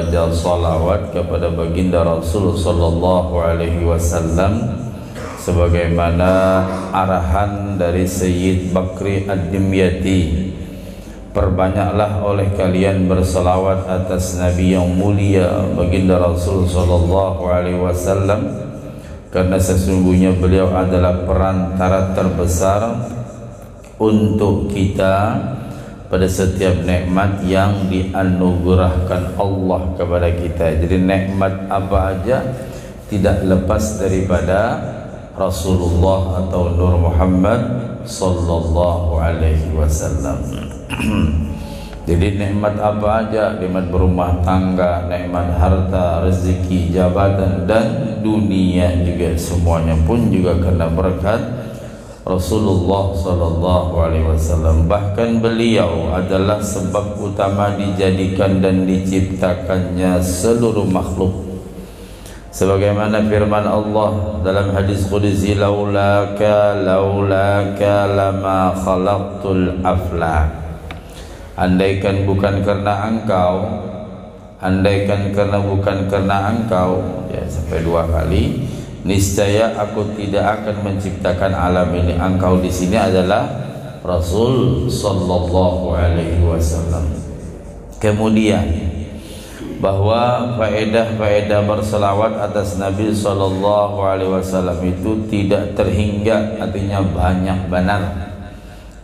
membaca salawat kepada baginda Rasul sallallahu alaihi wasallam sebagaimana arahan dari Sayyid Bakri Ad-Dimyati. Perbanyaklah oleh kalian bersalawat atas Nabi yang mulia baginda Rasul sallallahu alaihi wasallam, karena sesungguhnya beliau adalah perantara terbesar untuk kita pada setiap nikmat yang dianugerahkan Allah kepada kita. Jadi nikmat apa aja tidak lepas daripada Rasulullah atau Nur Muhammad sallallahu alaihi wasallam. Jadi nikmat apa aja, nikmat berumah tangga, nikmat harta, rezeki, jabatan dan dunia juga, semuanya pun juga karena berkat Rasulullah sallallahu alaihi wasallam. Bahkan beliau adalah sebab utama dijadikan dan diciptakannya seluruh makhluk. Sebagaimana firman Allah dalam hadis qudsi, laulaka lama khalaqtul aflak. Andaikan bukan karena engkau, andaikan bukan karena engkau, ya sampai 2 kali, niscaya aku tidak akan menciptakan alam ini. Engkau di sini adalah Rasul sallallahu alaihi wasallam. Kemudian bahwa faedah-faedah berselawat atas Nabi sallallahu alaihi wasallam itu tidak terhingga, artinya banyak benar,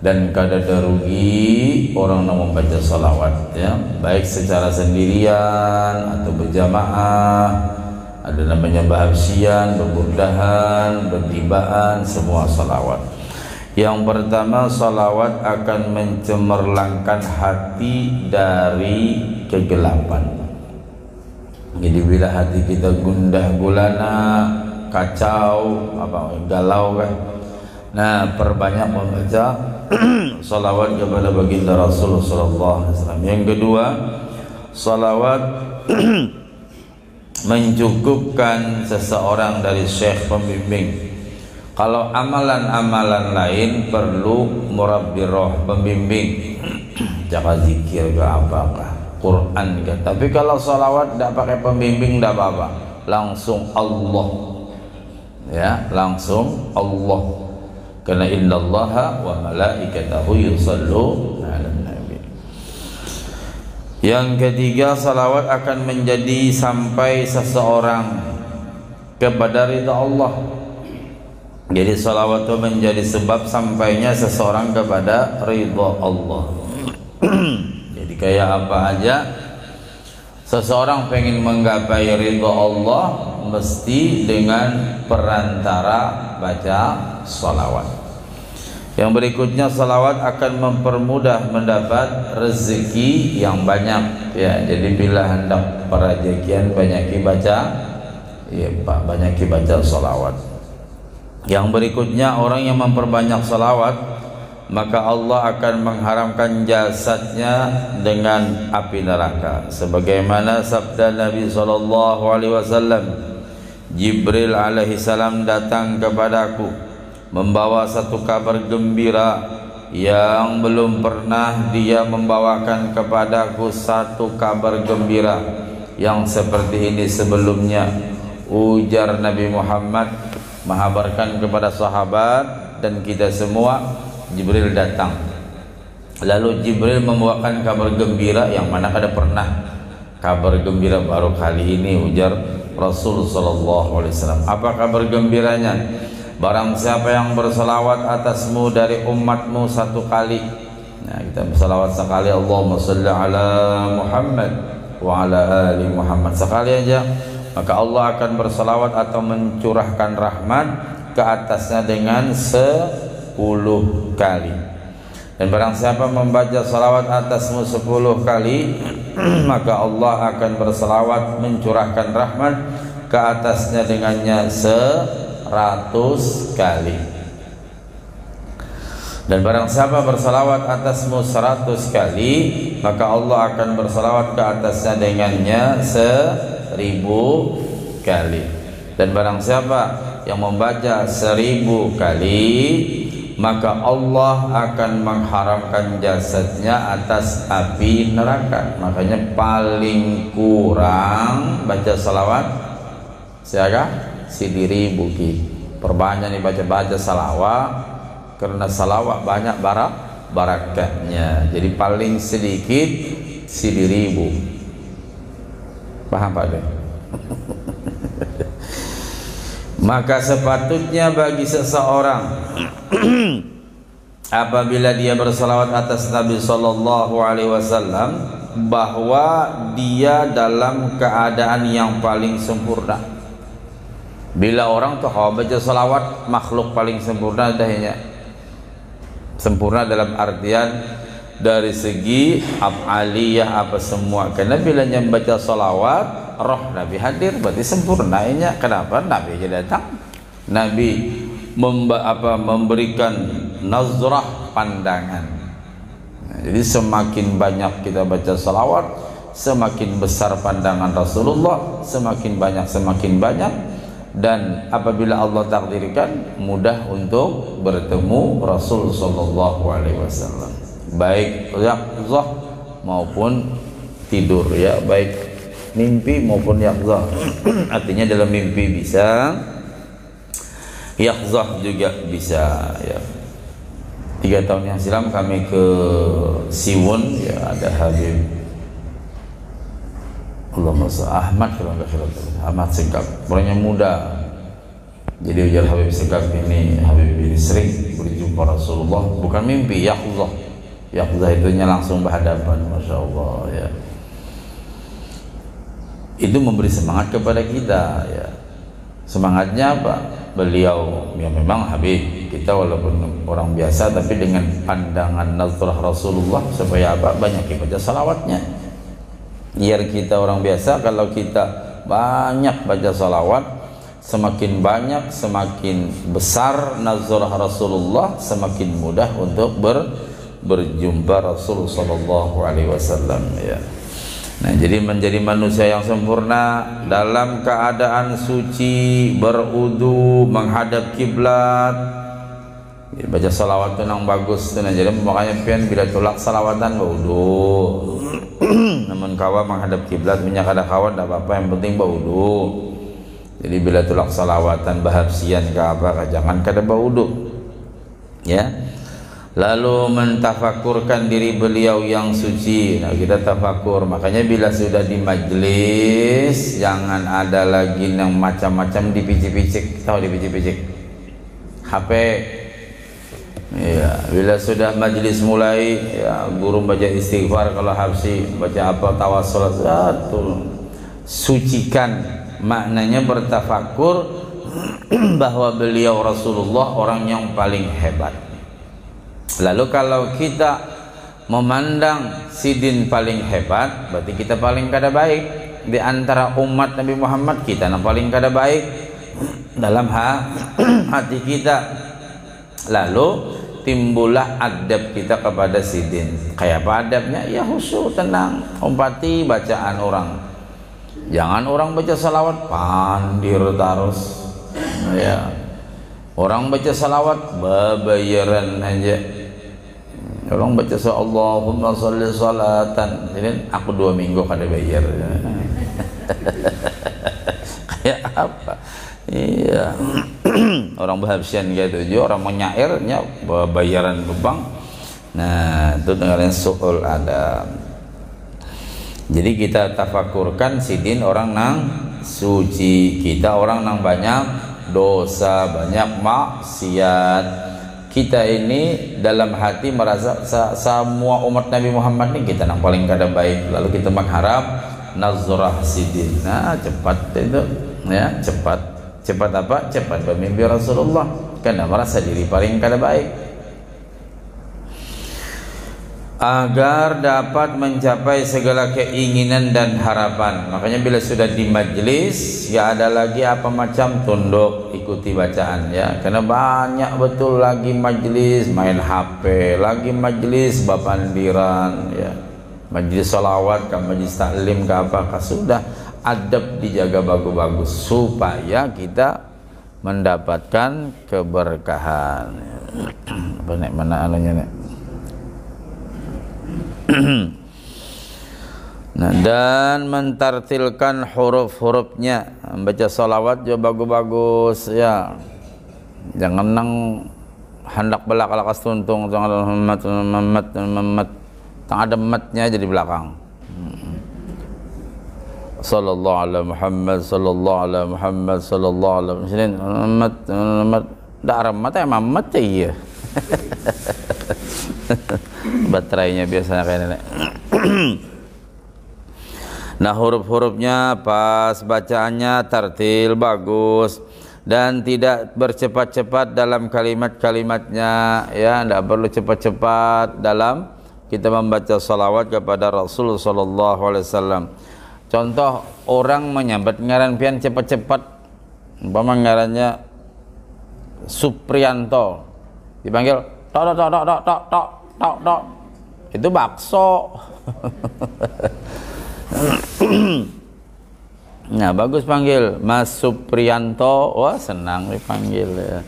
dan kada rugi orang yang membaca salawat, ya, baik secara sendirian atau berjamaah. Ada namanya bahasian, berburdahan, bertibaan, semua salawat. Yang pertama, salawat akan mencemerlangkan hati dari kegelapan. Jadi bila hati kita gundah gulana, kacau, galau kan, nah perbanyak membaca salawat kepada baginda Rasulullah sallallahu alaihi wasallam. Yang kedua, salawat mencukupkan seseorang dari syekh pembimbing. Kalau amalan-amalan lain perlu murabbi roh, pembimbing, jangan zikir ke apa-apa, Quran ke. Tapi kalau salawat tidak pakai pembimbing tidak apa-apa, langsung Allah, ya, langsung Allah. Karena innallaha wa malaikatahu yusallu 'alan nabi. Yang ketiga, salawat akan menjadi sampai seseorang kepada ridha Allah. Jadi salawat itu menjadi sebab sampainya seseorang kepada ridha Allah. Jadi kayak apa aja seseorang pengen menggapai ridha Allah mesti dengan perantara baca salawat. Yang berikutnya, salawat akan mempermudah mendapat rezeki yang banyak, ya. Jadi bila hendak perezekian banyaki baca, ya Pak, banyaki baca salawat. Yang berikutnya, orang yang memperbanyak salawat maka Allah akan mengharamkan jasadnya dengan api neraka. Sebagaimana sabda Nabi sallallahu alaihi wasallam, Jibril alaihi salam datang kepadaku membawa satu kabar gembira yang belum pernah dia membawakan kepadaku satu kabar gembira yang seperti ini sebelumnya. Ujar Nabi Muhammad mengabarkan kepada sahabat dan kita semua, Jibril datang. Lalu Jibril membawakan kabar gembira yang mana kada pernah kabar gembira, baru kali ini, ujar Rasul sallallahu alaihi wasallam. Apa kabar gembiranya? Barang siapa yang berselawat atasmu dari umatmu 1 kali, nah kita berselawat sekali, Allahumma shalli ala Muhammad wa ala ali Muhammad, sekali aja, maka Allah akan berselawat atau mencurahkan rahmat ke atasnya dengan 10 kali. Dan barang siapa membaca salawat atasmu 10 kali, maka Allah akan berselawat mencurahkan rahmat ke atasnya dengannya 100 kali. Dan barang siapa bersalawat atasmu 100 kali, maka Allah akan bersalawat ke atasnya dengannya 1000 kali. Dan barang siapa yang membaca 1000 kali, maka Allah akan mengharamkan jasadnya atas api neraka. Makanya paling kurang baca salawat siapa? Sidiri buki. Perbanyak nih baca salawat, karena salawat banyak barakatnya. Jadi paling sedikit sidiribu. Paham Pak De? Maka sepatutnya bagi seseorang apabila dia bersalawat atas Nabi sallallahu alaihi wasallam bahwa dia dalam keadaan yang paling sempurna. Bila orang tuh baca salawat makhluk paling sempurna dahnya. Sempurna dalam artian dari segi af'aliyah apa semua. Karena bila yang baca salawat roh Nabi hadir, berarti sempurnanya. Kenapa? Nabi aja datang, Nabi memberikan nazrah pandangan. Nah, jadi semakin banyak kita baca salawat, semakin besar pandangan Rasulullah, semakin banyak. Dan apabila Allah takdirkan, mudah untuk bertemu Rasul sallallahu alaihi wasallam, baik yaqzah maupun tidur, ya, baik mimpi maupun yaqzah. Artinya dalam mimpi bisa, yaqzah juga bisa, ya. 3 tahun yang silam kami ke Siwon, ya, ada Habib Ahmad, kalau enggak salah Ahmad Segap, orangnya muda. Jadi ujar Habib Segap ini, Habib ini sering berjumpa Rasulullah, bukan mimpi, yaqzah. Yaqzah itunya langsung berhadapan, Masya Allah, ya. Itu memberi semangat kepada kita, ya. Semangatnya apa? Beliau ya memang Habib kita walaupun orang biasa, tapi dengan pandangan nazrah Rasulullah, supaya apa? Banyak baca salawatnya. Biar kita orang biasa, kalau kita banyak baca salawat, semakin banyak, semakin besar nazrah Rasulullah, semakin mudah untuk berjumpa Rasul sallallahu alaihi wasallam, ya. Nah, jadi menjadi manusia yang sempurna dalam keadaan suci, berudu, menghadap kiblat, baca salawat itu yang bagus. Nah, jadi makanya pian bila tolak salawatan berudu. Namun kawan menghadap kiblat, minyak ada kawan tak apa-apa, yang penting berudu. Jadi bila tolak salawatan bahapsian ke apa, jangan kada berudu, ya. Lalu mentafakurkan diri beliau yang suci. Nah, kita tafakur. Makanya bila sudah di majlis, jangan ada lagi yang macam-macam dipicik-picik. Tahu dipicik-picik? HP. Ya, bila sudah majlis mulai, ya, guru baca istighfar, kalau habsi baca apa tawassul, satu sucikan. Maknanya bertafakur bahwa beliau Rasulullah orang yang paling hebat. Lalu kalau kita memandang sidin paling hebat, berarti kita paling kada baik. Di antara umat Nabi Muhammad, kita yang paling kada baik dalam hati kita. Lalu timbullah adab kita kepada sidin. Kayak apa adabnya? Ya khusyuk, tenang, umpati bacaan orang. Jangan orang baca salawat pandir terus, ya. Orang baca salawat babayaran aja. Orang baca Allahumma sholli salatan, jadi aku 2 minggu kada bayar. Kayak apa? Iya. Orang Bahabsyan gitu juga, orang menyairnya bayaran bebang. Nah, itu dengan su'ul adab. Jadi kita tafakurkan sidin orang nang suci, kita orang nang banyak dosa, banyak maksiat. Kita ini dalam hati merasa semua umat Nabi Muhammad ini kita yang paling kada baik. Lalu kita mengharap nazrah sidin. Nah, cepat itu, ya, cepat apa? Cepat bermimpi Rasulullah, karena merasa diri paling kada baik. Agar dapat mencapai segala keinginan dan harapan. Makanya bila sudah di majlis, ya ada lagi apa macam tunduk ikuti bacaan, ya. Karena banyak betul lagi majlis main HP, lagi majlis bapandiran, ya. Majlis salawat, ke majlis taklim, ke apa, sudah adab dijaga bagus-bagus supaya kita mendapatkan keberkahan. Apa nek mana anunya nek? Nah, dan mentartilkan huruf-hurufnya, membaca salawat juga bagus-bagus ya. Jangan nang hendak belak lakas tuntung, jangan Muhammad tak ada matnya jadi belakang. Sallallahu alaihi Muhammad, sallallahu alaihi Muhammad, sallallahu alaihi Muhammad. Dak ramat ya mamat ya iya. Baterainya biasanya kayak nenek. Nah, huruf-hurufnya pas, bacaannya tartil bagus dan tidak bercepat-cepat dalam kalimat-kalimatnya ya, tidak perlu cepat-cepat dalam kita membaca salawat kepada Rasul sallallahu alaihi wasallam. Contoh orang menyambat ngaran pian cepat-cepat, umpama ngarannya Suprianto dipanggil tok tok tok tok tok tok tok tok, itu bakso. Nah, bagus panggil Mas Suprianto, wah senang dipanggil ya.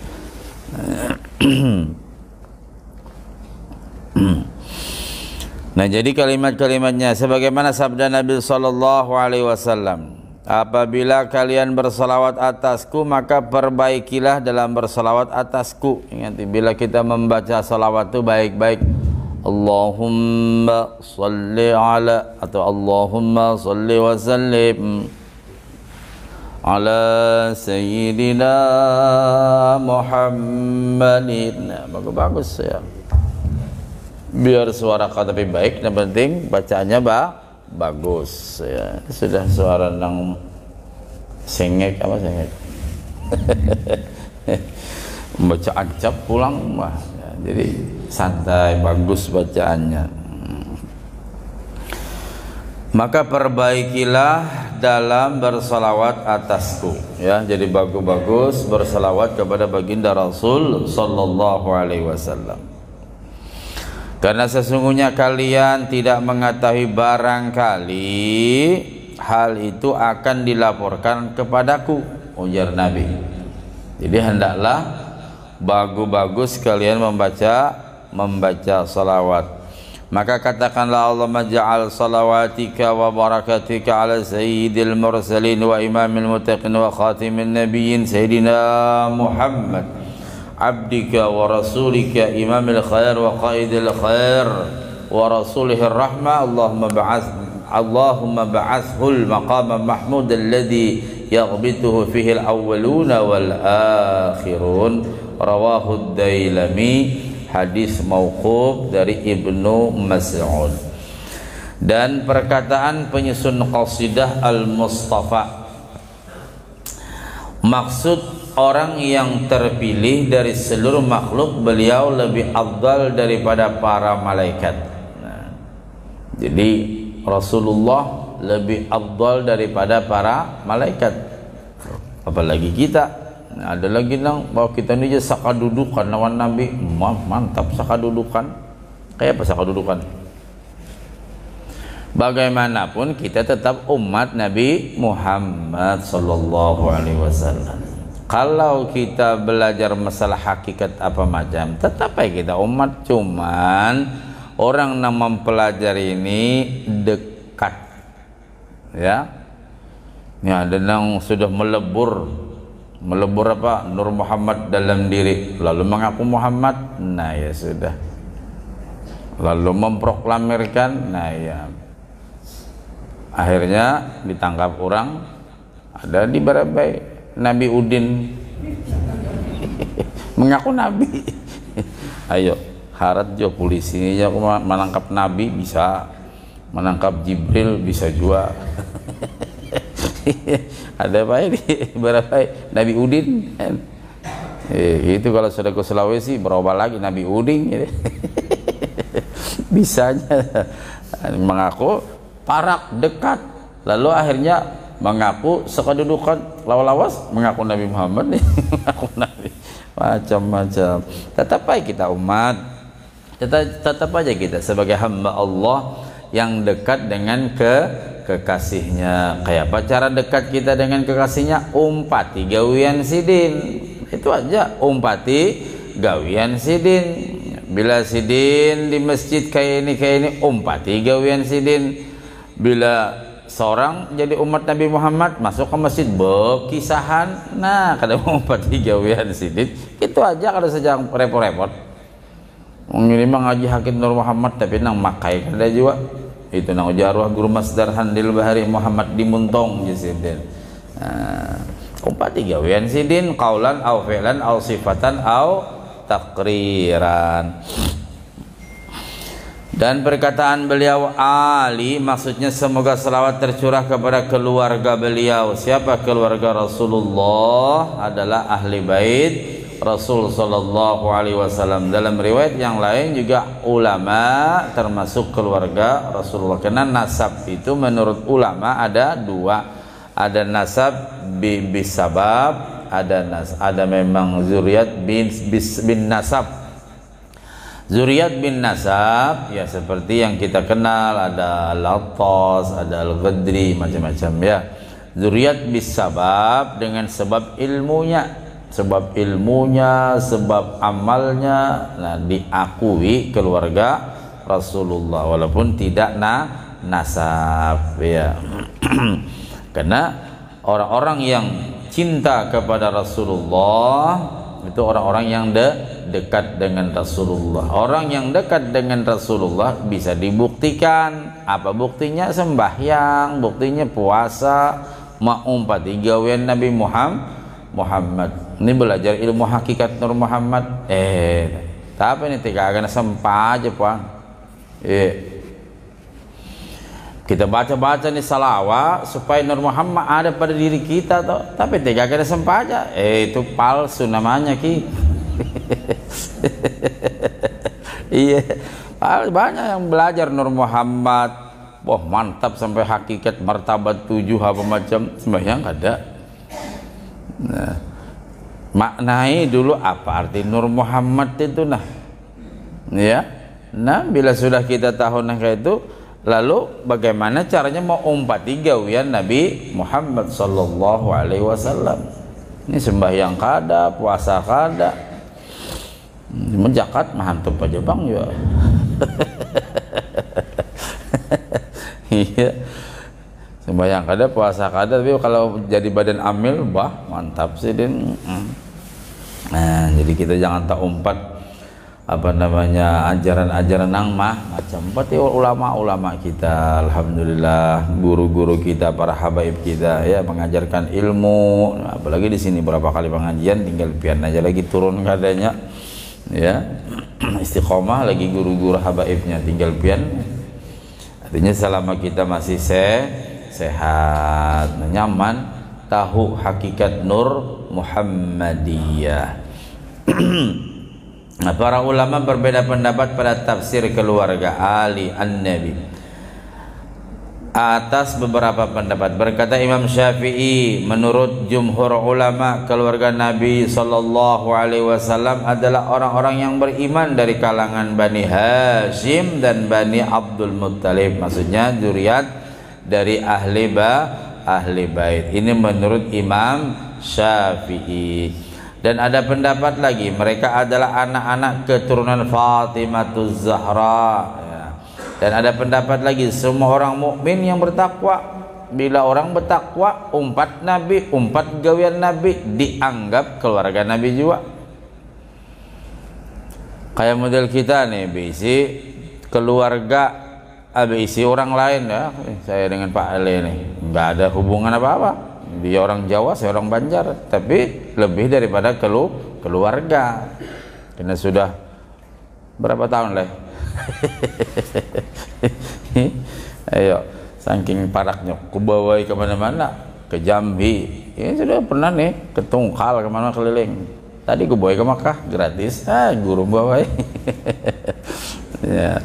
Nah, jadi kalimat-kalimatnya sebagaimana sabda Nabi sallallahu alaihi wasallam, apabila kalian bersalawat atasku maka perbaikilah dalam bersalawat atasku. Ingat, bila kita membaca salawat itu baik-baik, Allahumma salli ala atau Allahumma salli wa sallim ala sayyidina Muhammadin. Nah, bagus-bagus ya. Biar suara kata lebih baik, yang penting bacaannya bagus ya. Sudah suara nang sengek apa sengek. Baca acap pulang mah. Ya, jadi santai, bagus bacaannya. Maka perbaikilah dalam bersalawat atasku ya. Jadi bagus-bagus bersalawat kepada baginda Rasul sallallahu alaihi wasallam. Karena sesungguhnya kalian tidak mengetahui barangkali hal itu akan dilaporkan kepadaku, ujar Nabi. Jadi hendaklah bagus-bagus kalian membaca salawat. Maka katakanlah, Allahumma ja'al salawatika wa barakatika ala sayyidil mursalin wa imamil muttaqin wa khatimin nabiyyin sayyidina Muhammad abdika wa rasulika imamil khair wa qaidil khair wa rasulihir rahmah. Allahumma ba'athul maqama mahmud alladhi yaghbituhu fihi al-awwaluna wal akhirun. Rawahu ad-Dailami, hadis mauquf dari Ibnu Mas'ud. Dan perkataan penyusun qasidah Al-Mustafa, maksud orang yang terpilih dari seluruh makhluk, beliau lebih afdal daripada para malaikat. Nah, jadi Rasulullah lebih afdal daripada para malaikat, apalagi kita. Nah, ada lagi nang bahwa kita ini aja sakadudukan lawan Nabi. Mantap sakadudukan. Kayak apa sakadudukan? Bagaimanapun kita tetap umat Nabi Muhammad sallallahu alaihi wasallam. Kalau kita belajar masalah hakikat apa macam, tetap aja kita umat. Cuman orang yang mempelajari ini dekat ya. Ya, ada yang sudah melebur apa? Nur Muhammad dalam diri, lalu mengaku Muhammad. Nah ya sudah, lalu memproklamirkan. Nah ya, akhirnya ditangkap orang. Ada di Barabai Nabi Udin mengaku Nabi. Ayo harat jo polisi aja menangkap Nabi, bisa menangkap Jibril, bisa juga. Ada apa ini berapa Nabi Udin itu kalau sudah ke Sulawesi berubah lagi Nabi Udin gitu. Bisanya mengaku parak dekat, lalu akhirnya mengaku sekadudukan lawas mengaku Nabi Muhammad nih. Mengaku Nabi macam-macam. Tetap aja kita umat, tetap aja kita sebagai hamba Allah yang dekat dengan kekasihnya. Kayak apa cara dekat kita dengan kekasihnya? Umpati gawian sidin. itu aja. Umpati gawian sidin. Bila sidin di masjid kayak ini umpati gawian sidin. Bila seorang jadi umat Nabi Muhammad masuk ke masjid berkisahan, nah kada umpati gawian sidin. Itu aja, kada sejang repot-repot. Ini mah ngaji Hakim Nur Muhammad tapi nang makai kada juga. Itu nang ujarwah guru Masdar Handil Bahari Muhammad di Muntong sidin. Umpati gawian sidin qaulan au fi'lan au sifatan au takriran. Dan perkataan beliau Ali maksudnya semoga selawat tercurah kepada keluarga beliau. Siapa keluarga Rasulullah? Adalah ahli bait Rasul sallallahu alaihi wasallam. Dalam riwayat yang lain juga ulama termasuk keluarga Rasulullah. Karena nasab itu menurut ulama ada dua. Ada nasab bisabab, ada memang zuriat bin nasab. Zuriat bin nasab ya seperti yang kita kenal, ada Al-Attas, ada Al-Ghadri, macam-macam ya. Zuriat bis sabab dengan sebab ilmunya, sebab amalnya, nah diakui keluarga Rasulullah walaupun tidak nasab ya. Karena orang-orang yang cinta kepada Rasulullah itu orang-orang yang dekat dengan Rasulullah. Orang yang dekat dengan Rasulullah bisa dibuktikan. Apa buktinya? Sembahyang, buktinya puasa, umpati gawean Nabi Muhammad. Ini belajar ilmu hakikat Nur Muhammad. Tapi ini tiga agak sempat aja Pak. Kita baca-baca nih salawat supaya Nur Muhammad ada pada diri kita toh. Tapi tiga kali sempat aja. Itu palsu namanya ki. Iya. Banyak yang belajar Nur Muhammad. Wah mantap sampai hakikat martabat 7 apa macam. Sembahyang ada. Nah, maknai dulu apa arti Nur Muhammad itu nah. Ya. Nah, bila sudah kita tahu nah kayak itu, lalu bagaimana caranya mau umpati gawian Nabi Muhammad sallallahu alaihi wasallam. Ini sembahyang kada, puasa kada. Menjakat mantap aja Bang ya. Iya. Sembahyang kada, puasa kada, tapi kalau jadi badan amil mantap sih din. Nah, jadi kita jangan tak umpat ajaran-ajaran nang macam berarti ulama-ulama kita, alhamdulillah guru-guru kita, para habaib kita ya mengajarkan ilmu. Apalagi di sini berapa kali pengajian tinggal pian aja lagi turun katanya ya. Istiqomah lagi guru-guru habaibnya tinggal pian. Artinya selama kita masih sehat, nyaman, tahu hakikat Nur Muhammadiyah. Nah, para ulama berbeda pendapat pada tafsir keluarga Ali An-Nabi atas beberapa pendapat. Berkata Imam Syafi'i, menurut jumhur ulama, keluarga Nabi sallallahu alaihi wasallam adalah orang-orang yang beriman dari kalangan Bani Hashim dan Bani Abdul Muttalib. Maksudnya zuriat dari ahli bait. Ini menurut Imam Syafi'i. Dan ada pendapat lagi, mereka adalah anak-anak keturunan Fatimahuz Zahra ya. Dan ada pendapat lagi, semua orang mukmin yang bertakwa, bila orang bertakwa umpat Nabi, umpat gawian Nabi, dianggap keluarga Nabi juga. Kayak model kita nih, bisi keluarga, bisi orang lain ya. Saya dengan Pak Ale nih nggak ada hubungan apa-apa. Dia orang Jawa, saya orang Banjar, tapi lebih daripada keluarga. Karena sudah berapa tahun lah. Ayo, saking paraknya, kubawai kemana-mana, ke Jambi. Ini sudah pernah nih ke Tungkal, kemana keliling. Tadi kubawai ke Makkah gratis, guru bawai. Ya,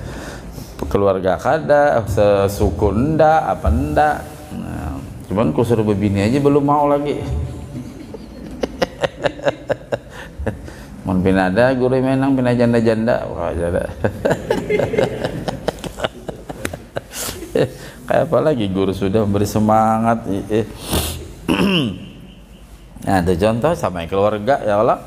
keluarga kada, sesuku ndak, apa ndak. Cuman ku suruh begini aja belum mau lagi. Mun pinada guru menang pina janda-janda. Wah, janda. Kayak apa lagi guru sudah memberi semangat. Nah, itu contoh sama keluarga ya Allah.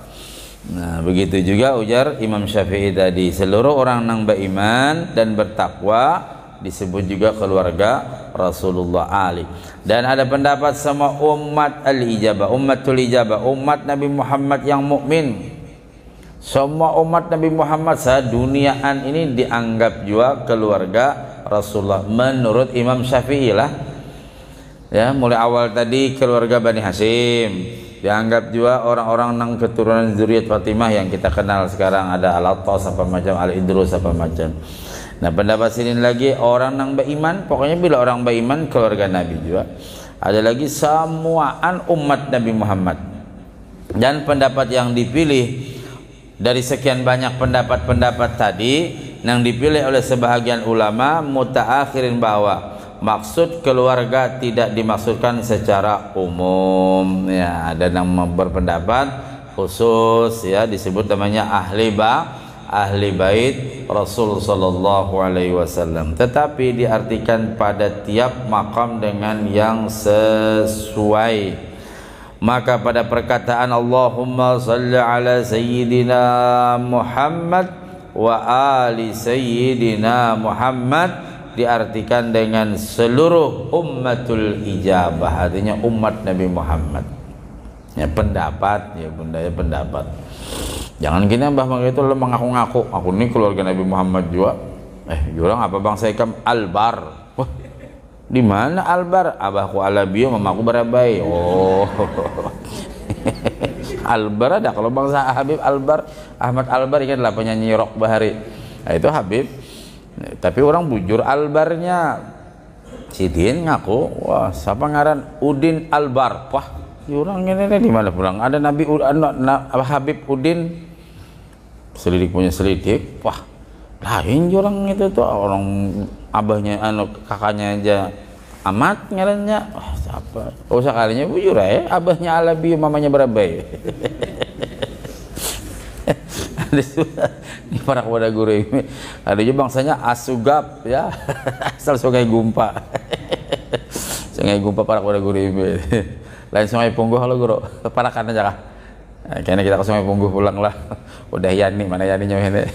Nah, begitu juga ujar Imam Syafi'i tadi, seluruh orang nang beriman dan bertakwa disebut juga keluarga Rasulullah Ali. Dan ada pendapat sama umat al-ijabah, ummatul ijabah, umat Nabi Muhammad yang mukmin. Semua umat Nabi Muhammad seduniaan ini dianggap juga keluarga Rasulullah menurut Imam Syafi'i lah. Ya, mulai awal tadi keluarga Bani Hashim dianggap juga orang-orang nang keturunan zuriat Fatimah yang kita kenal sekarang, ada Al-Attas apa macam, Al-Idrus apa macam. Nah, pendapat sini lagi orang nang beriman, pokoknya bila orang beriman keluarga Nabi juga. Ada lagi semuaan umat Nabi Muhammad. Dan pendapat yang dipilih dari sekian banyak pendapat-pendapat tadi yang dipilih oleh sebahagian ulama mutaakhirin bahwa maksud keluarga tidak dimaksudkan secara umum. Ya, ada yang berpendapat khusus ya disebut namanya ahli bait Rasul sallallahu alaihi wasallam. Tetapi diartikan pada tiap makam dengan yang sesuai. Maka pada perkataan Allahumma salli ala sayyidina Muhammad wa ali sayyidina Muhammad diartikan dengan seluruh ummatul ijabah, artinya umat Nabi Muhammad. Ya, pendapat ya bunda ya, pendapat. Jangan gini Mbah Mang itu lo mengaku-ngaku aku ini keluarga Nabi Muhammad juga. Jurang apa bang saya kam Albar. Wah, di mana Albar? Abahku Alabio, mamaku Barabai. Oh. Albar ada, kalau bangsa Habib Albar, Ahmad Albar kan lah penyanyi rock bahari. Nah, itu Habib. Tapi orang bujur Albarnya Sidin ngaku, wah siapa ngaran Udin Albar. Wah, orang ini di mana pulang ada Nabi Habib Udin, selidik punya selidik. Wah, lain orang itu tuh orang abahnya kakaknya aja Amat ngarannya. Wah, siapa? Oh, sekalinya bujur ya, abahnya Alabi mamanya Barabai. Ini para kepada guru ini ada juga bangsanya Asugap ya. Asal Sungai Gumpa. Sungai Gumpa para kepada guru ini. Lain Sungai Pungguh halo guru, parakan aja kah? Nah, kayaknya kita ke Sungai Pungguh pulang lah. Udah Yani, mana Yani ini?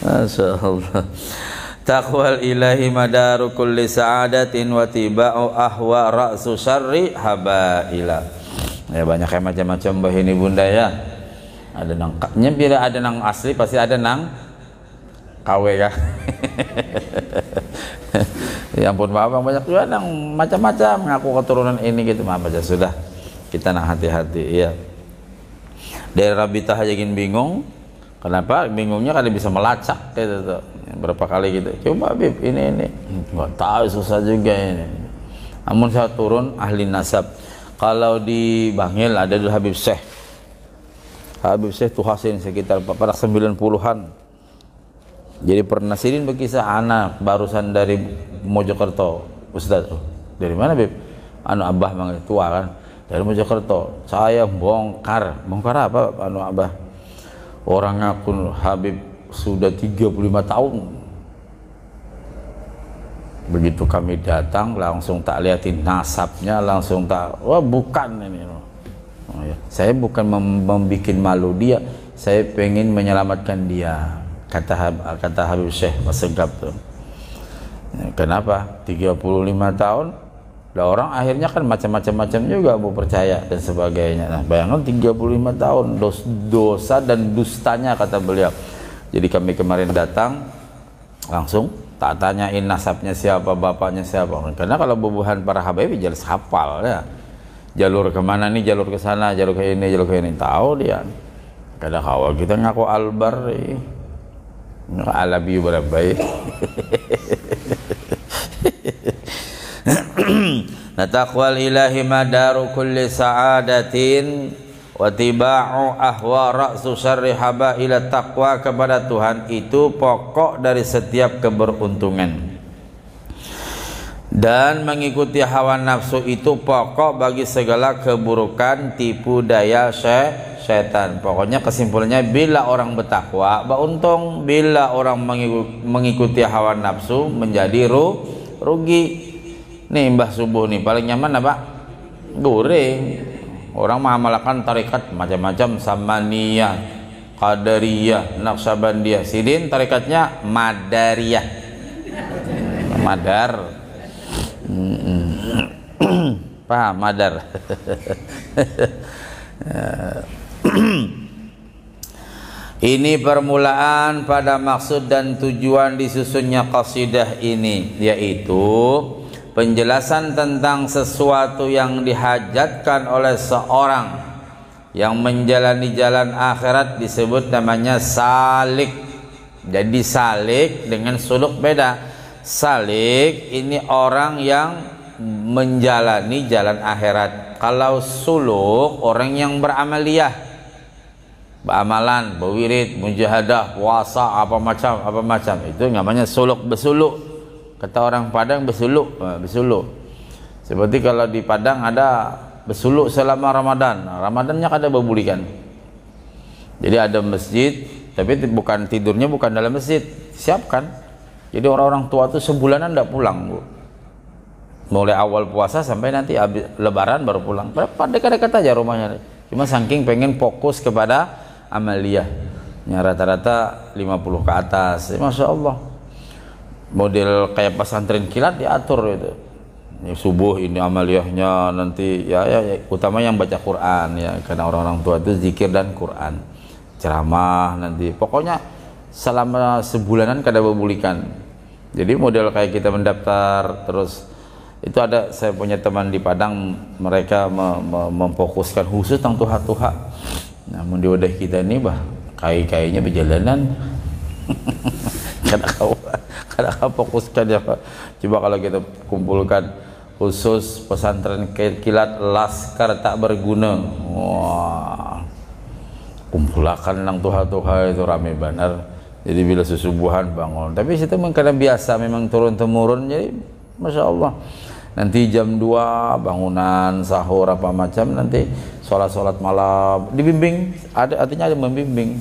Masya Allah. Taqwal ilahi madaru kulli sa'adatin wa tiba'u ahwa ra'su syarri habaila. Ya banyak kayak macam-macam bah ini bunda ya. Ada nangkapnya, bila ada nang asli pasti ada nang KW kah? Ya ampun maaf banyak juga nang macam-macam ngaku keturunan ini gitu, maaf aja sudah, kita nang hati-hati ya. Dari Rabitah aja gini bingung, kenapa bingungnya kali bisa melacak gitu tuh, berapa kali gitu, coba Bib ini nggak tahu, susah juga ini. Namun saya turun ahli nasab, kalau di Bangil ada dulu Habib Syekh Tuhasin sekitar pada 90-an. Jadi pernah Sirin berkisah anak barusan dari Mojokerto, Ustaz. Dari mana Bib? Abah manggil tua kan. Dari Mojokerto. Saya bongkar apa Abah? Orang ngaku Habib sudah 35 tahun. Begitu kami datang langsung tak liatin nasabnya, langsung tak, wah bukan ini. Oh, ya. Saya bukan membuat malu dia, saya pengen menyelamatkan dia, kata Habib Syekh Masegap tuh. Ya, kenapa? 35 tahun lah, orang akhirnya kan macam-macam juga mau percaya dan sebagainya. Nah, bayangkan 35 tahun dosa dan dustanya kata beliau. Jadi kami kemarin datang langsung tak tanyain nasabnya siapa, bapaknya siapa, karena kalau bubuhan para habaib jelas hafal ya. Jalur kemana nih, jalur ke sana, jalur ke ini, tahu dia. Kadang awal kita ngaku Albar, Alabi Barabai. Nah, taqwal ilahi madaru kulli sa'adatin wa tiba'u ahwa ra'su syarri habaila. Taqwa kepada Tuhan itu pokok dari setiap keberuntungan. Dan mengikuti hawa nafsu itu pokok bagi segala keburukan, tipu daya setan. Pokoknya kesimpulannya, bila orang bertakwa beruntung, bila orang mengikuti hawa nafsu menjadi rugi. Nih Mbah Subuh nih paling nyaman apa? goreng. Orang mengamalkan tarikat macam-macam, Samaniyah, Qadariyah, Naqsabandiyah. Sidin tarikatnya Madariyah. Madar. Paham madar. Ini permulaan pada maksud dan tujuan disusunnya qasidah ini, yaitu penjelasan tentang sesuatu yang dihajatkan oleh seorang yang menjalani jalan akhirat disebut namanya salik. Jadi salik dengan suluk beda. Salik ini orang yang menjalani jalan akhirat. Kalau suluk orang yang beramaliyah, beramalan, berwirid, mujahadah, puasa, apa macam itu namanya suluk, besuluk. Kata orang Padang besuluk, besuluk. Seperti kalau di Padang ada besuluk selama Ramadan. Ramadannya ada bebulikan. Jadi ada masjid, tapi bukan tidurnya bukan dalam masjid, siapkan. Jadi orang-orang tua itu sebulanan tidak pulang, Bu. Mulai awal puasa sampai nanti habis Lebaran baru pulang. Dekat-dekat aja rumahnya. Cuma saking pengen fokus kepada amaliyah. Ya, rata-rata 50 ke atas. Masya Allah. Model kayak pesantren kilat diatur itu. Ini subuh ini amaliyahnya, nanti ya utama yang baca Quran ya, karena orang-orang tua itu zikir dan Quran. Ceramah nanti. Pokoknya selama sebulanan kada bebulikan. Jadi model kayak kita mendaftar terus itu ada, saya punya teman di Padang, mereka memfokuskan khusus tentang tuha-tuha. Namun di wadah kita ini kai-kainya berjalanan. Kadang fokuskan ya Pak. Coba kalau kita kumpulkan khusus pesantren kilat laskar tak berguna, wah, kumpulkan nang tuha-tuha itu rame benar. Jadi bila susubuhan bangun, tapi situ memang kadang biasa, memang turun temurun. Jadi Masya Allah, nanti jam 2 bangunan sahur apa macam, nanti sholat malam dibimbing, artinya ada membimbing.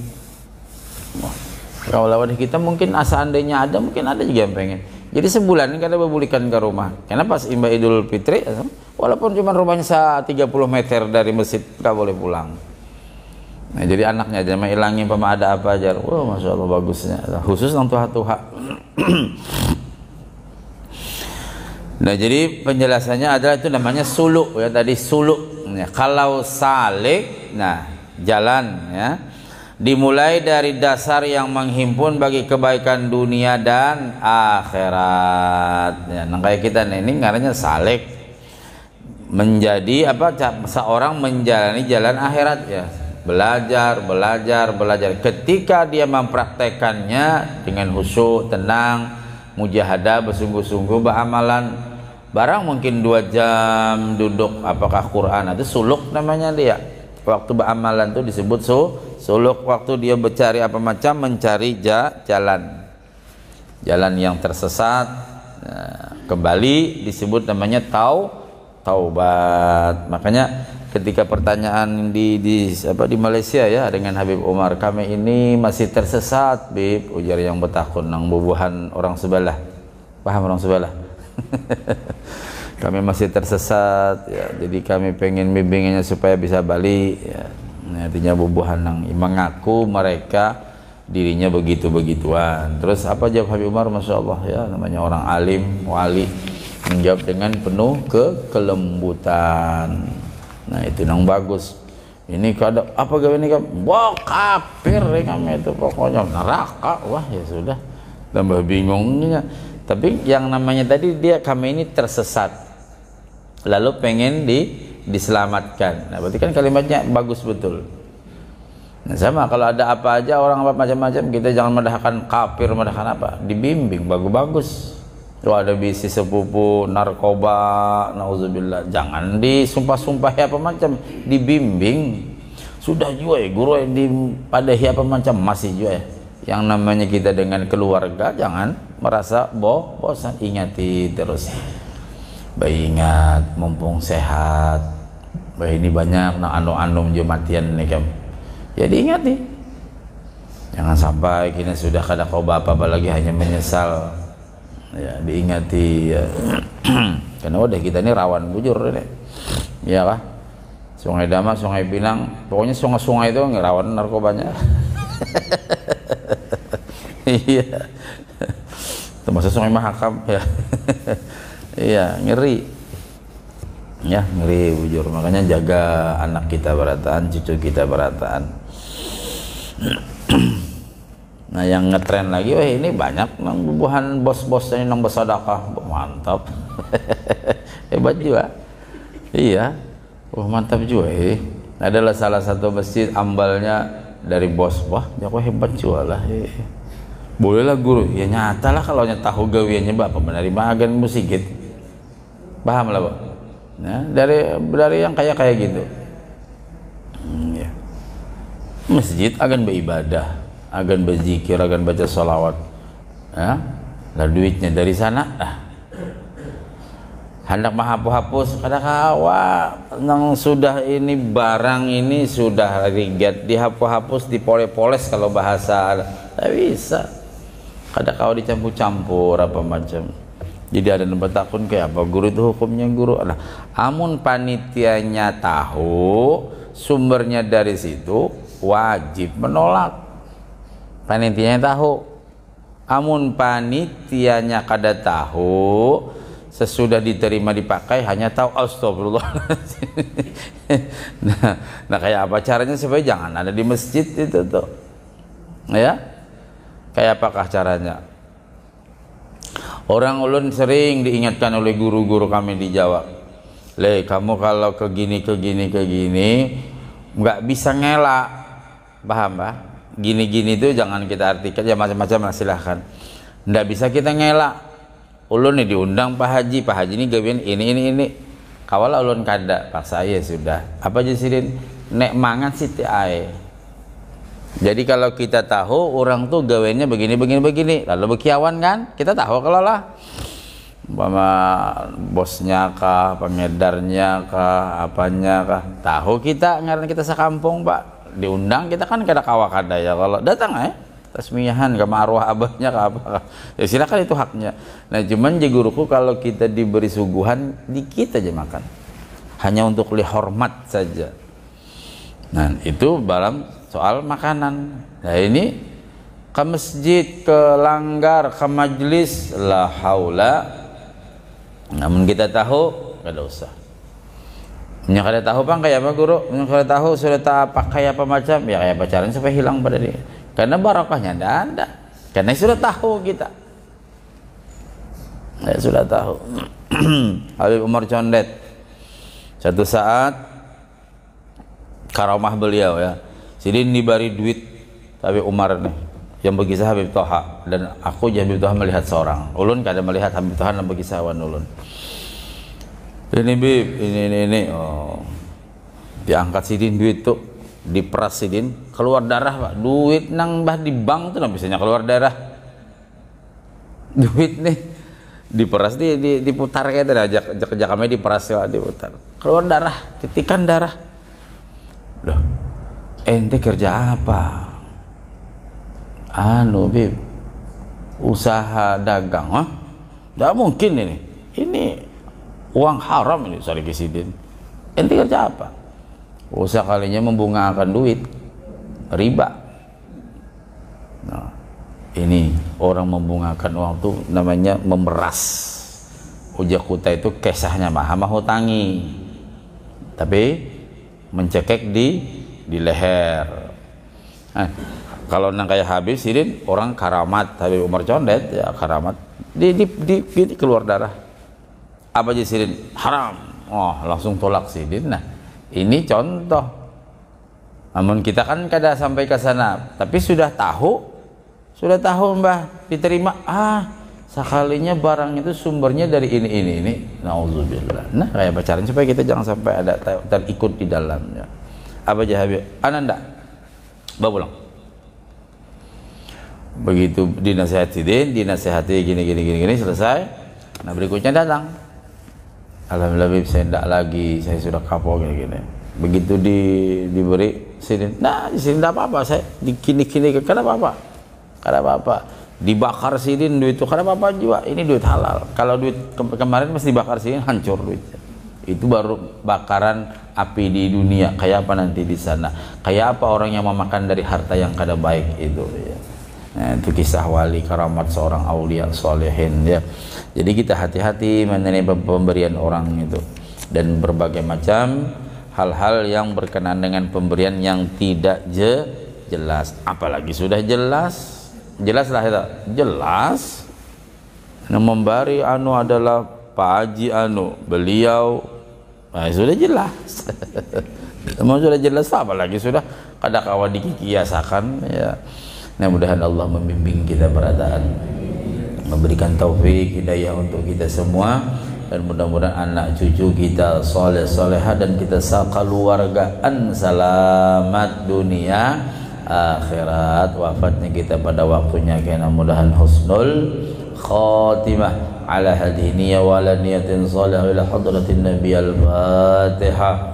Wah, kalau lawan kita mungkin seandainya ada, mungkin ada juga yang pengen. Jadi sebulan ini kada bebulikan ke rumah. Karena pas Imba Idul Fitri, walaupun cuma rumahnya 30 meter dari masjid, nggak boleh pulang. Nah, jadi anaknya aja hilangin pama ada apa aja. Wah, Masya Allah bagusnya. Khusus untuk tuha-tuha. Nah, jadi penjelasannya adalah itu namanya suluk ya, tadi suluk. Ya, kalau salik, nah jalan ya, dimulai dari dasar yang menghimpun bagi kebaikan dunia dan akhirat. Ya, nah kayak kita ini ngarannya salik, menjadi apa? Seorang menjalani jalan akhirat ya, belajar. Ketika dia mempraktekannya dengan khusyuk, tenang, mujahadah, bersungguh-sungguh beramalan, barang mungkin 2 jam duduk apakah Quran, itu suluk namanya dia. Waktu beramalan itu disebut suluk. Waktu dia mencari apa macam, mencari jalan yang tersesat, kembali disebut namanya taubat. Makanya ketika pertanyaan di Malaysia ya dengan Habib Umar, kami ini masih tersesat Bib, ujar yang bertakun nang bubuhan orang sebelah. Paham orang sebelah? Kami masih tersesat ya, jadi kami pengen bimbingannya supaya bisa balik ya. Nah, artinya bubuhan nang mengaku mereka dirinya begituan. Terus apa jawab Habib Umar? Masya Allah ya, namanya orang alim, wali, menjawab dengan penuh kelembutan. Nah, itu yang bagus. Ini kada apa gawe ini kan? Wah, kafir kami itu pokoknya neraka. Wah, ya sudah. Tambah bingungnya. Tapi yang namanya tadi kami ini tersesat. Lalu pengen diselamatkan. Nah, berarti kan kalimatnya bagus betul. Nah, sama kalau ada apa aja orang apa macam-macam, kita jangan mendahkan kafir, mendahkan apa? Dibimbing bagus-bagus. Kalau ada bisnis sepupu narkoba, nauzubillah, jangan disumpah-sumpah apa macam, dibimbing. Sudah juga ya guru yang dipadahi apa macam masih juga ya. Yang namanya kita dengan keluarga jangan merasa bosan, ingati terus. Bayi ingat mumpung sehat. Bayi ini banyak anu jematian nih kam. Jadi ingati. Jangan sampai kita sudah kada kau apa lagi hanya menyesal. Ya, diingati ya. Karena udah kita ini rawan bujur deh. Iya kah? Sungai Dama, Sungai Pinang, pokoknya sungai-sungai itu ngerawan narkobanya. Iya. Termasuk Sungai Mahakam ya. Iya, ngeri. Ya, ngeri bujur. Makanya jaga anak kita berataan, cucu kita berataan. Nah, yang ngetren lagi, wah ini banyak nang bubuhan bos-bosnya nang bersedekah. Mantap. Hebat juga. Iya. Wah, mantap juga adalah salah satu masjid ambalnya dari bos. Wah, ya kok hebat juga lah. Bolehlah guru, ya nyata lah kalau tahu gawiannya bapak menerima agen musikit. Paham lah, Pak? Nah, dari yang kayak gitu. Ya. Masjid akan beribadah, akan berzikir, akan baca salawat. Ya. Lah duitnya dari sana hendak menghapus kada kawa nang sudah ini barang ini sudah rigat dihapus dipoles-poles kalau bahasa tak bisa kada kawa dicampur-campur apa macam. Jadi ada tempat takun kayak apa guru itu hukumnya guru adalah amun panitianya tahu sumbernya dari situ wajib menolak. Panitianya tahu, amun panitianya kada tahu sesudah diterima dipakai hanya tahu astagfirullah. nah kayak apa caranya supaya jangan ada di masjid itu tuh ya, kayak apakah caranya? Orang ulun sering diingatkan oleh guru-guru kami di Jawa, le kamu kalau ke gini nggak bisa ngelak, paham bah? Gini itu jangan kita artikan ya macam-macam lah, silahkan. Nggak bisa kita ngelak. Ulun nih diundang Pak Haji ini gawian ini kawala ulun kada paksa ya sudah apa aja sirin nek mangan siti ae. Jadi kalau kita tahu orang tuh gawiannya begini lalu bekiawan kan kita tahu kalau lah umpama bosnya kah pengedarnya kah apanya kah tahu kita ngaran kita sekampung Pak diundang kita kan kada kawa kada ya kalau datang tasmiyahan ke marwah abahnya ke apa ya silakan itu haknya. Nah cuman ya guruku kalau kita diberi suguhan dikit aja makan hanya untuk hormat saja. Nah itu dalam soal makanan. Nah ini ke masjid, ke langgar, ke majlis la haula. Namun kita tahu kada usah. Nya kada tahu bang kayak apa guru? Nya kada tahu sudah tak pakai apa macam ya kayak apa caranya supaya hilang pada dia. Karena barokahnya ada, karena sudah tahu kita, ya sudah tahu. Habib Umar Condet satu saat karamah beliau ya, sidin diberi duit Habib Umar nih, yang berkisah Habib Toha dan aku Habib Toha melihat seorang, ulun kada melihat Habib Toha dan berkisahwan ulun. Ini bib, ini, oh, diangkat sidin duit tuh. Diperas sidin keluar darah Pak, duit nang bah di bank tuh bisanya keluar darah, duit nih diperas diputar kayak tadi ajak kami diperas ya diputar keluar darah titikan darah. Loh ente kerja apa? Anu bib usaha dagang nggak mungkin ini uang haram ini sorry sidin. Ente kerja apa? Usaha kalinya membungakan duit riba. Nah, ini orang membungakan uang itu namanya memeras. Ujak kuta itu kesahnya mah hutangi, tapi mencekek di leher. Nah, kalau nang kayak Habib Sidin orang karamat, Habib Umar Condet ya karamat di keluar darah. Apa aja Sidin haram, oh langsung tolak Sidin. Nah ini contoh, namun kita kan kada sampai ke sana, tapi sudah tahu mbah diterima. Sekalinya barang itu sumbernya dari ini. Nauzubillah. Nah kayak pacaran supaya kita jangan sampai ada terikut di dalamnya. Apa aja Habib? Ananda, bawa pulang. Begitu dinasehati gini selesai. Nah berikutnya datang. Alhamdulillah Bib, saya tidak lagi, saya sudah kapok gini. Begitu diberi sini, nah di sini tidak apa-apa, saya kini kada apa-apa. Dibakar sidin duit itu kada apa-apa juga. Ini duit halal. Kalau duit kemarin mesti dibakar sidin hancur duitnya. Itu baru bakaran api di dunia. Kayak apa nanti di sana? Kayak apa orang yang memakan dari harta yang kada baik itu ya. Nah, itu kisah wali karamat seorang aulia solehin ya. Jadi kita hati-hati mengenai pemberian orang itu, dan berbagai macam hal-hal yang berkenaan dengan pemberian yang tidak jelas. Apalagi sudah jelas, jelaslah itu, jelas. Yang memberi anu adalah Pak Haji anu, beliau, nah, sudah jelas. Mau sudah jelas, apa lagi sudah kada kawan dikiasakan ya. Nah, mudah-mudahan Allah membimbing kita berataan, memberikan taufik hidayah untuk kita semua, dan mudah-mudahan anak cucu kita soleh solehah dan kita keluargaan selamat dunia akhirat, wafatnya kita pada waktunya kena mudahan husnul khatimah ala hadhihi niyya wa ala niyatin salihah ila hadratin nabi al-fatihah.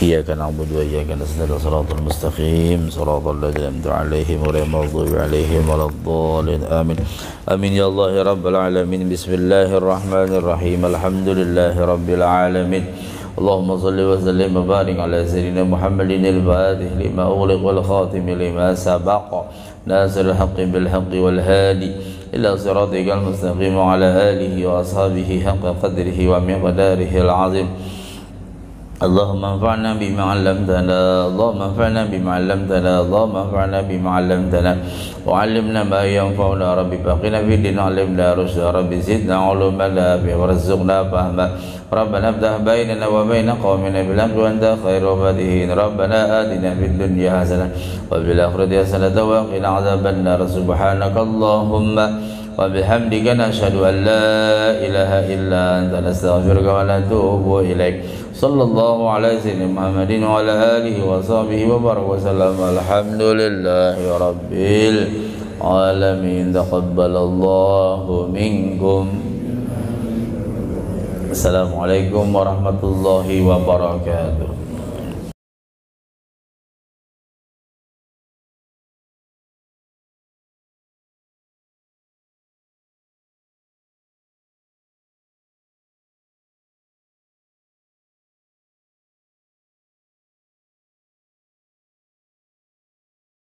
Iyyaka na'budu wa iyyaka nasta'in shiratal mustaqim shiratal ladzina an'amta 'alaihim ghairil maghdubi 'alaihim waladdallin amin. Amin ya Allah ya rabbal alamin. Bismillahirrahmanirrahim. Alhamdulillahi rabbil alamin. Allahumma shalli wa sallim wa barik ala sayyidina Muhammadin al-fatih lima ughliqa wal khatim lima sabaqa nasiril haqqi bil haqqi wal hadi ila siratikal mustaqim wa ala alihi wa ashabihi haqqa qadrihi wa miqdarihi al-'azim. Allahumma anfa'na bima 'allamtana, Allahumma anfa'na bima 'allamtana, Allahumma anfa'na bima 'allamtana wa 'allimna ma yanfa'una rabbi faqina fid din 'allimna rusyda rabbi zidna 'uluman nafi'a warzuqna fahma. Rabbana iftah bainana wa baina qaumina bil haqqi wa anta khairul fatihin. Rabbana atina fid dunya hasanah wa fil akhirati hasanah wa qina 'adzabannar. Subhanakallahumma wa bihamdika nashhadu an la ilaha illa anta nastaghfiruka wa natubu ilaik. Sallallahu ala sayyidina Muhammadin wa ala alihi wa sahbihi wa baraka wa sallam. Alhamdulillahi rabbil alamin. Taqabbalallahu minkum. Assalamualaikum warahmatullahi wabarakatuh.